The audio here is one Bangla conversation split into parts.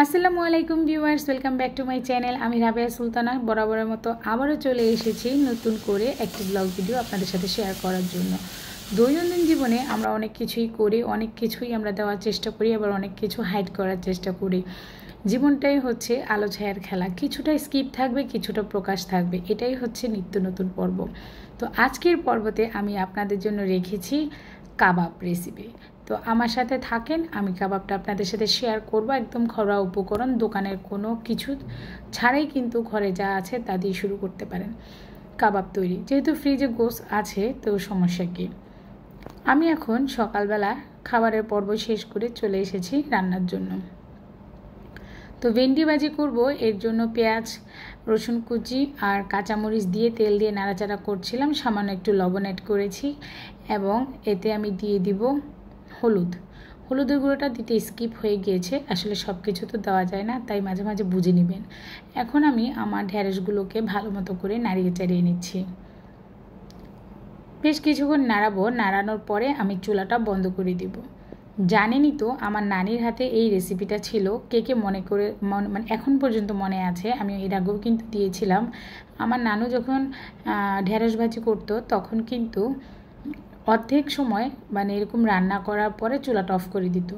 আসসালামু আলাইকুম viewers, welcome back to my channel. আমি রাবেয়া সুলতানা বরাবরের মতো আবারও চলে এসেছি নতুন করে একটি ব্লগ ভিডিও আপনাদের সাথে শেয়ার করার জন্য। দৈনন্দিন জীবনে আমরা অনেক কিছুই করি, অনেক কিছুই আমরা দেওয়ার চেষ্টা করি, আবার অনেক কিছু হাইড করার চেষ্টা করি। জীবনটাই হচ্ছে আলো ছায়ার খেলা, কিছুটা স্কিপ থাকবে, কিছুটা প্রকাশ থাকবে, এটাই হচ্ছে নিত্য নতুন পর্ব। তো আজকের পর্বতে আমি আপনাদের জন্য রেখেছি কাবাব রেসিপি। তো আমার সাথে থাকেন, আমি কাবাবটা আপনাদের সাথে শেয়ার করব। একদম ঘরোয়া উপকরণ, দোকানের কোনো কিছু ছাড়াই কিন্তু ঘরে যা আছে তা দিয়ে শুরু করতে পারেন কাবাব তৈরি। যেহেতু ফ্রিজে গোশ আছে তো সমস্যা কী। আমি এখন সকালবেলা খাবারের পর্ব শেষ করে চলে এসেছি রান্নার জন্য। তো ভেন্ডি ভাজি করব, এর জন্য পেঁয়াজ, রসুন কুচি আর কাঁচামরিচ দিয়ে তেল দিয়ে নাড়াচাড়া করছিলাম। সামান্য একটু লবণ অ্যাড করেছি এবং এতে আমি দিয়ে দিব হলুদের গুঁড়োটা দিতে স্কিপ হয়ে গিয়েছে। আসলে সব কিছু তো দেওয়া যায় না, তাই মাঝে মাঝে বুঝে নেবেন। এখন আমি আমার ঢ্যাঁড়সগুলোকে ভালো মতো করে নাড়িয়ে চাড়িয়ে নিচ্ছি। বেশ কিছুক্ষণ নাড়াবো। নাড়ানোর পরে আমি চুলাটা বন্ধ করে দিব। জানেনই তো আমার নানির হাতে এই রেসিপিটা ছিল। কে মনে করে মানে এখন পর্যন্ত মনে আছে, আমি এর আগেও কিন্তু দিয়েছিলাম। আমার নানু যখন ঢ্যাঁড়স ভাজি করতো তখন কিন্তু অর্ধেক সময় মানে এরকম রান্না করার পরে চুলাটা অফ করে দিত,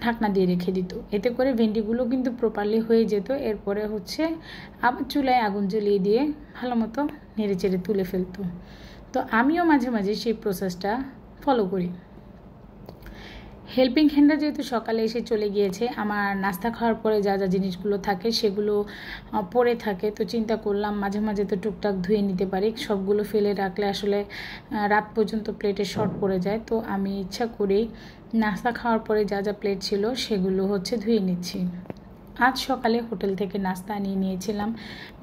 ঢাকনা দিয়ে রেখে দিত। এতে করে ভেন্ডিগুলো কিন্তু প্রপারলি হয়ে যেত। এরপরে হচ্ছে আবার চুলায় আগুন জ্বলিয়ে দিয়ে ভালো মতো নেড়ে চেড়ে তুলে ফেলতো। তো আমিও মাঝে মাঝে সেই প্রসেসটা ফলো করি। হেল্পিং হ্যান্ডরা যেহেতু সকালে এসে চলে গিয়েছে, আমার নাস্তা খাওয়ার পরে যা যা জিনিসগুলো থাকে সেগুলো পড়ে থাকে। তো চিন্তা করলাম মাঝে মাঝে তো টুকটাক ধুয়ে নিতে পারি, সবগুলো ফেলে রাখলে আসলে রাত পর্যন্ত প্লেটে শর্ট পড়ে যায়। তো আমি ইচ্ছা করেই নাস্তা খাওয়ার পরে যা যা প্লেট ছিল সেগুলো হচ্ছে ধুয়ে নিচ্ছি। আজ সকালে হোটেল থেকে নাস্তা নিয়ে নিয়েছিলাম।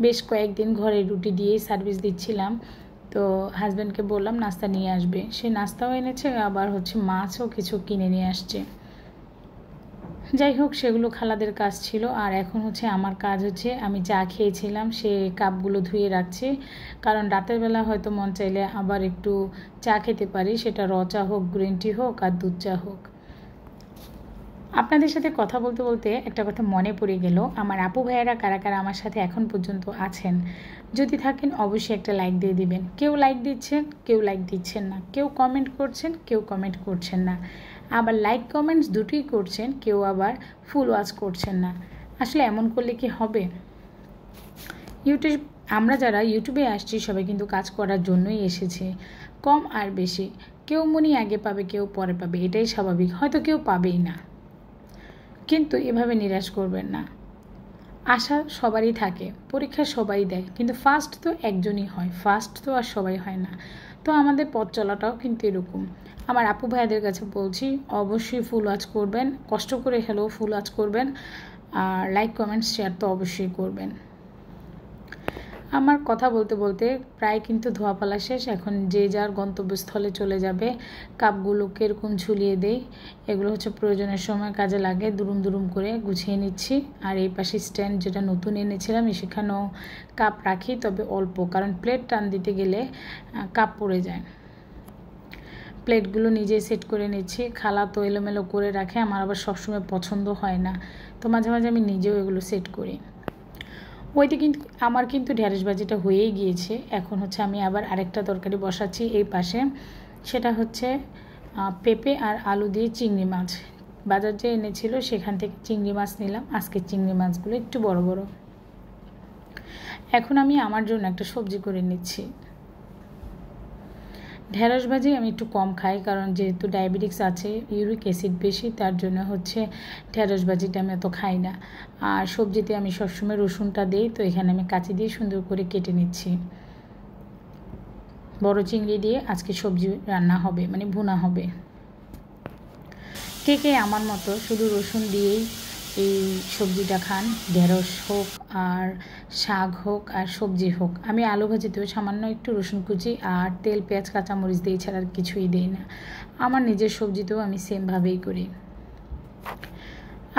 বেশ কয়েকদিন ঘরে রুটি দিয়েই সার্ভিস দিচ্ছিলাম। তো হাজব্যান্ডকে বললাম নাস্তা নিয়ে আসবে, সে নাস্তাও এনেছে, আবার হচ্ছে মাছও কিছু কিনে নিয়ে আসছে। যাই হোক, সেগুলো খালাদের কাজ ছিল। আর এখন হচ্ছে আমার কাজ হচ্ছে, আমি চা খেয়েছিলাম সে কাপগুলো ধুয়ে রাখছি। কারণ রাতের বেলা হয়তো মন চাইলে আবার একটু চা খেতে পারি, সেটা র চা হোক, গ্রিন টি হোক আর দুধ চা হোক। আপনাদের সাথে কথা বলতে বলতে একটা কথা মনে পড়ে গেল, আমার আপু ভাইয়েরা কারা কারা আমার সাথে এখন পর্যন্ত আছেন। যদি থাকেন অবশ্যই একটা লাইক দিয়ে দিবেন। কেউ লাইক দিচ্ছেন, কেউ লাইক দিচ্ছেন না, কেউ কমেন্ট করছেন, কেউ কমেন্ট করছেন না, আবার লাইক কমেন্টস দুটোই করছেন, কেউ আবার ফুল ওয়াচ করছেন না। আসলে এমন করলে কি হবে? আমরা যারা ইউটিউবে আসছি সবাই কিন্তু কাজ করার জন্যই এসেছে, কম আর বেশি। কেউ মনি আগে পাবে, কেউ পরে পাবে, এটাই স্বাভাবিক। হয়তো কেউ পাবেই না, কিন্তু এভাবে নিরাশ করবেন না। আশা সবারই থাকে, পরীক্ষা সবাই দেয়, কিন্তু ফার্স্ট তো একজনই হয়, ফার্স্ট তো আর সবাই হয় না। তো আমাদের পথ চলাটাও কিন্তু এরকম। আমার আপু ভাইদের কাছে বলছি অবশ্যই ফুল ওয়াচ করবেন, কষ্ট করে হলেও ফুল ওয়াচ করবেন, আর লাইক কমেন্টস শেয়ার তো অবশ্যই করবেন। আমার কথা বলতে বলতে প্রায় কিন্তু ধোয়া পালা শেষ। এখন যে যার গন্তব্যস্থলে চলে যাবে। কাপগুলোকে এরকম ঝুলিয়ে দেই, এগুলো হচ্ছে প্রয়োজনের সময় কাজে লাগে। দুরুম দুরুম করে গুছিয়ে নিচ্ছি। আর এই পাশে স্ট্যান্ড যেটা নতুন এনেছিলাম সেখানেও কাপ রাখি, তবে অল্প, কারণ প্লেট টান দিতে গেলে কাপ পড়ে যায়। প্লেটগুলো নিজেই সেট করে নিচ্ছি। খালা তো এলোমেলো করে রাখে, আমার আবার সবসময় পছন্দ হয় না, তো মাঝে মাঝে আমি নিজেও এগুলো সেট করি। ওইটা কিন্তু আমার কিন্তু ঢ্যাঁড়স ভাজিটা হয়েই গিয়েছে। এখন হচ্ছে আমি আবার আরেকটা তরকারি বসাচ্ছি এই পাশে, সেটা হচ্ছে পেঁপে আর আলু দিয়ে চিংড়ি মাছ। বাজার যে এনেছিল সেখান থেকে চিংড়ি মাছ নিলাম, আজকে চিংড়ি মাছগুলো একটু বড় বড়। এখন আমি আমার জন্য একটা সবজি করে নিচ্ছি। ঢ্যাঁড়স ভাজি আমি একটু কম খাই, কারণ যেহেতু ডায়াবেটিক্স আছে, ইউরিক অ্যাসিড বেশি, তার জন্য হচ্ছে ঢ্যাঁড়স ভাজিটা আমি এত খাই না। আর সবজিতে আমি সবসময় রসুনটা দিই, তো এখানে আমি কাঁচি দিয়ে সুন্দর করে কেটে নিচ্ছি। বড় চিংড়ি দিয়ে আজকে সবজি রান্না হবে, মানে ভুনা হবে। কে আমার মতো শুধু রসুন দিয়েই এই সবজিটা খান, ঢেঁড়স হোক আর শাক হোক আর সবজি হোক। আমি আলু ভাজিতেও সামান্য একটু রসুন কুচি আর তেল, পেঁয়াজ, কাঁচামরিচ দিই, ছাড়া আর কিছুই দিই না। আমার নিজের সবজিতেও আমি সেমভাবেই করি।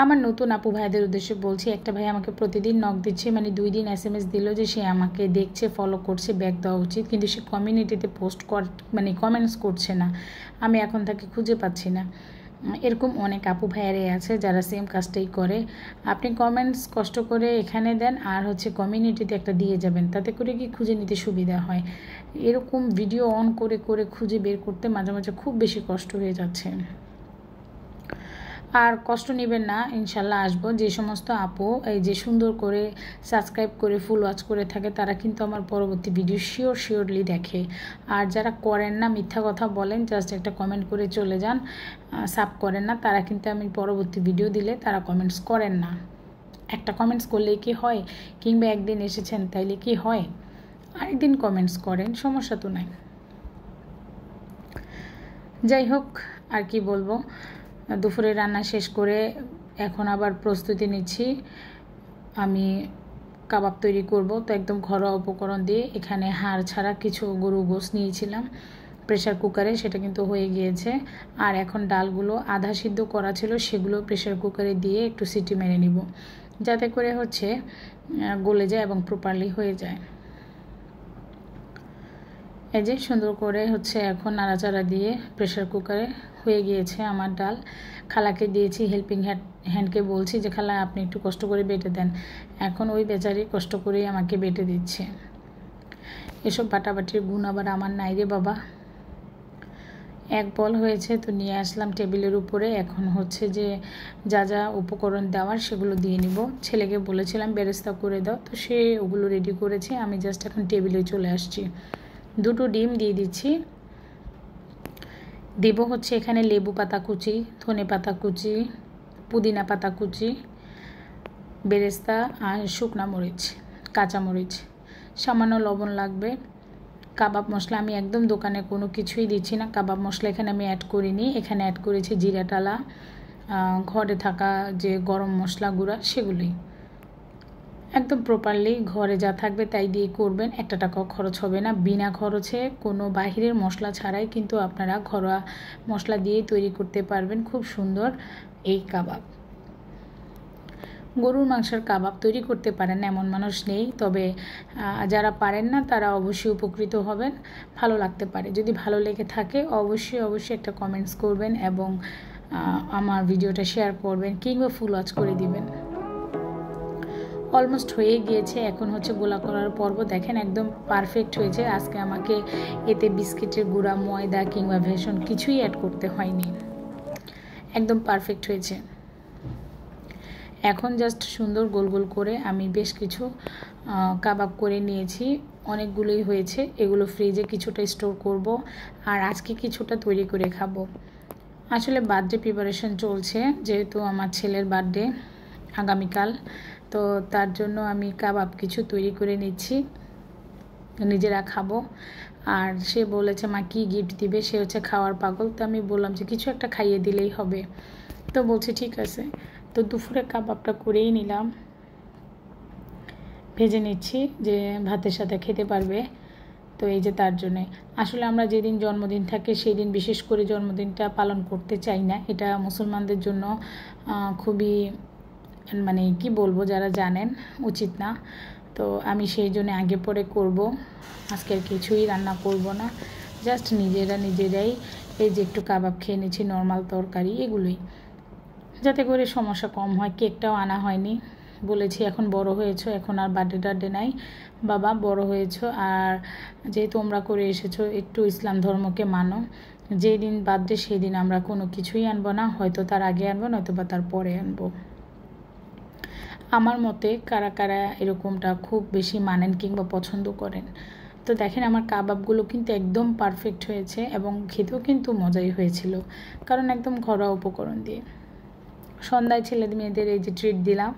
আমার নতুন আপু ভাইদের উদ্দেশ্যে বলছি, একটা ভাই আমাকে প্রতিদিন নক দিচ্ছে, মানে 2 দিন SMS দিল যে সে আমাকে দেখছে, ফলো করছে, ব্যাক দেওয়া উচিত, কিন্তু সে কমিউনিটিতে পোস্ট মানে কমেন্টস করছে না। আমি এখন তাকে খুঁজে পাচ্ছি না। এরকম অনেক আপু ভাইয়ারাই আছে যারা সেম কাজটাই করে। আপনি কমেন্টস কষ্ট করে এখানে দেন আর হচ্ছে কমিউনিটিতে একটা দিয়ে যাবেন, তাতে করে কি খুঁজে নিতে সুবিধা হয়। এরকম ভিডিও অন করে করে খুঁজে বের করতে মাঝে মাঝে খুব বেশি কষ্ট হয়ে যাচ্ছে। আর কষ্ট নেবেন না, ইনশাল্লাহ আসবো। যে সমস্ত আপু এই যে সুন্দর করে সাবস্ক্রাইব করে ফুল ওয়াচ করে থাকে তারা কিন্তু আমার পরবর্তী ভিডিও শিওরলি দেখে। আর যারা করেন না, মিথ্যা কথা বলেন, জাস্ট একটা কমেন্ট করে চলে যান, সাব করেন না, তারা কিন্তু আমি পরবর্তী ভিডিও দিলে তারা কমেন্টস করেন না। একটা কমেন্টস করলেই কি হয়, কিংবা একদিন এসেছেন তাইলে কি হয়, আরেকদিন কমেন্টস করেন, সমস্যা তো নাই। যাই হোক, আর কি বলবো, দুপুরে রান্না শেষ করে এখন আবার প্রস্তুতি নিচ্ছি। আমি কাবাব তৈরি করব, তো একদম ঘরোয়া উপকরণ দিয়ে। এখানে হাড় ছাড়া কিছু গরু গোশ নিয়েছিলাম প্রেশার কুকারে, সেটা কিন্তু হয়ে গিয়েছে। আর এখন ডালগুলো আধা সিদ্ধ করা ছিল, সেগুলো প্রেশার কুকারে দিয়ে একটু সিটি মেরে নিব, যাতে করে হচ্ছে গলে যায় এবং প্রপারলি হয়ে যায়। এই যে সুন্দর করে হচ্ছে এখন নাড়াচাড়া দিয়ে প্রেশার কুকারে হয়ে গিয়েছে আমার ডাল। খালাকে দিয়েছি, হেল্পিং হ্যান্ডকে বলছি যে খালা আপনি একটু কষ্ট করে বেটে দেন। এখন ওই বেচারি কষ্ট করেই আমাকে বেটে দিচ্ছে। এসব বাটাবাটির গুণ আবার আমার নাই রে বাবা। এক বল হয়েছে, তো নিয়ে আসলাম টেবিলের উপরে। এখন হচ্ছে যে যা যা উপকরণ দেওয়ার সেগুলো দিয়ে নিব। ছেলেকে বলেছিলাম বেরেস্তা করে দাও, তো সে ওগুলো রেডি করেছে। আমি জাস্ট এখন টেবিলে চলে আসছি। দুটো ডিম দিয়ে দিচ্ছি। দেব হচ্ছে এখানে লেবু পাতা কুচি, ধনে পাতা কুচি, পুদিনা পাতা কুচি, বেরেস্তা আর শুকনা মরিচ, কাঁচা মরিচ, সামান্য লবণ লাগবে। কাবাব মশলা আমি একদম দোকানে কোনো কিছুই দিচ্ছি না, কাবাব মশলা এখানে আমি অ্যাড করিনি। এখানে অ্যাড করেছি জিরা টালা, ঘরে থাকা যে গরম মশলা গুঁড়া, সেগুলোই একদম প্রপারলি ঘরে যা থাকবে তাই দিয়ে করবেন। একটা টাকাও খরচ হবে না, বিনা খরচে কোনো বাহিরের মশলা ছাড়াই কিন্তু আপনারা ঘরোয়া মশলা দিয়েই তৈরি করতে পারবেন খুব সুন্দর এই কাবাব। গরুর মাংসের কাবাব তৈরি করতে পারেন এমন মানুষ নেই, তবে যারা পারেন না তারা অবশ্যই উপকৃত হবেন, ভালো লাগতে পারে। যদি ভালো লেগে থাকে অবশ্যই একটা কমেন্টস করবেন এবং আমার ভিডিওটা শেয়ার করবেন কিংবা ফুল ওয়াচ করে দিবেন। অলমোস্ট হয়ে গিয়েছে, এখন হচ্ছে গোলা করার পর্ব। দেখেন একদম পারফেক্ট হয়েছে। আজকে আমাকে এতে বিস্কিটের গুঁড়া, ময়দা কিংবা বেসন কিছুই অ্যাড করতে হয়নি, একদম পারফেক্ট হয়েছে। এখন জাস্ট সুন্দর গোল গোল করে আমি বেশ কিছু কাবাব করে নিয়েছি, অনেকগুলোই হয়েছে। এগুলো ফ্রিজে কিছুটা স্টোর করব আর আজকে কিছুটা তৈরি করে খাবো। আসলে বার্থডে প্রিপারেশন চলছে, যেহেতু আমার ছেলের বার্থডে আগামীকাল, তো তার জন্য আমি কাবাব কিছু তৈরি করে নিচ্ছি, নিজেরা খাবো। আর সে বলেছে মা কী গিফট দিবে, সে হচ্ছে খাওয়ার পাগল। তো আমি বললাম যে কিছু একটা খাইয়ে দিলেই হবে, তো বলছে ঠিক আছে। তো দুপুরে কাবাবটা করেই নিলাম, ভেজে নিচ্ছি যে ভাতের সাথে খেতে পারবে। তো এই যে তার জন্যে, আসলে আমরা যেদিন জন্মদিন থাকে সেই দিন বিশেষ করে জন্মদিনটা পালন করতে চাই না, এটা মুসলমানদের জন্য খুবই মানে কি বলবো, যারা জানেন উচিত না। তো আমি সেই জন্য আগে পরে করব, আজকে আর কিছুই রান্না করব না, জাস্ট নিজেরাই এই যে একটু কাবাব খেয়ে নিচ্ছি, নর্মাল তরকারি এগুলোই, যাতে করে সমস্যা কম হয়। কেকটাও আনা হয়নি, বলেছি এখন বড় হয়েছো, এখন আর বার্থডে নাই বাবা, বড় হয়েছো, আর যেহেতু তোমরা করে এসেছো একটু ইসলাম ধর্মকে মানো, যেই দিন বার্থডে সেই দিন আমরা কোনো কিছুই আনবো না, হয়তো তার আগে আনবো নয়তো বা তার পরে আনবো। আমার মতে কারা কারা এরকমটা খুব বেশি মানেন কিংবা পছন্দ করেন। তো দেখেন আমার কাবাবগুলো কিন্তু একদম পারফেক্ট হয়েছে এবং খেতেও কিন্তু মজাই হয়েছিল, কারণ একদম ঘরোয়া উপকরণ দিয়ে। সন্ধ্যায় ছেলে মেয়েদের এই যে ট্রিট দিলাম,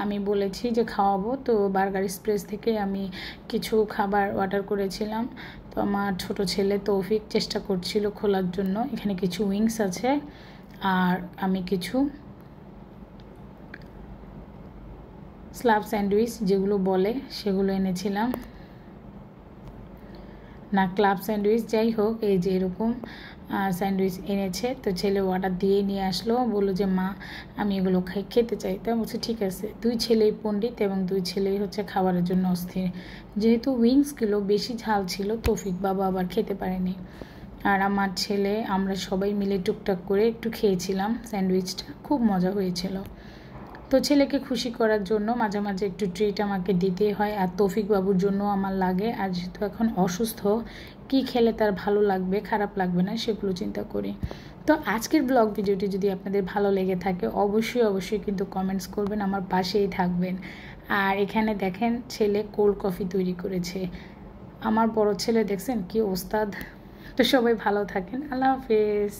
আমি বলেছি যে খাওয়াবো, তো বার্গার এক্সপ্রেস থেকে আমি কিছু খাবার অর্ডার করেছিলাম। তো আমার ছোট ছেলে তৌফিক চেষ্টা করছিল খোলার জন্য। এখানে কিছু উইংস আছে আর আমি কিছু স্ল্যাব স্যান্ডউইচ যেগুলো বলে সেগুলো এনেছিলাম, না ক্লাব স্যান্ডউইচ, যাই হোক এই যে এরকম স্যান্ডউইচ এনেছে। তো ছেলে অর্ডার দিয়ে নিয়ে আসলো, বললো যে মা আমি এগুলো খেতে চাই। তো বলছে ঠিক আছে। দুই ছেলেই পণ্ডিত এবং দুই ছেলেই হচ্ছে খাবারের জন্য অস্থির। যেহেতু উইংসগুলো বেশি ঝাল ছিল, তৌফিক বাবা আবার খেতে পারেনি। আর আমার ছেলে আমরা সবাই মিলে টুকটাক করে একটু খেয়েছিলাম স্যান্ডউইচটা, খুব মজা হয়েছিল। তো ছেলেকে খুশি করার জন্য মাঝে মাঝে একটু ট্রিট আমাকে দিতেই হয়, আর তৌফিক বাবুর জন্য আমার লাগে। আর যেহেতু এখন অসুস্থ, কি খেলে তার ভালো লাগবে খারাপ লাগবে না সেগুলো চিন্তা করি। তো আজকের ব্লগ ভিডিওটি যদি আপনাদের ভালো লেগে থাকে অবশ্যই কিন্তু কমেন্টস করবেন, আমার পাশেই থাকবেন। আর এখানে দেখেন ছেলে কোল্ড কফি তৈরি করেছে। আমার বড় ছেলে দেখছেন কি ওস্তাদ। তো সবাই ভালো থাকেন, আল্লাহ হাফেজ।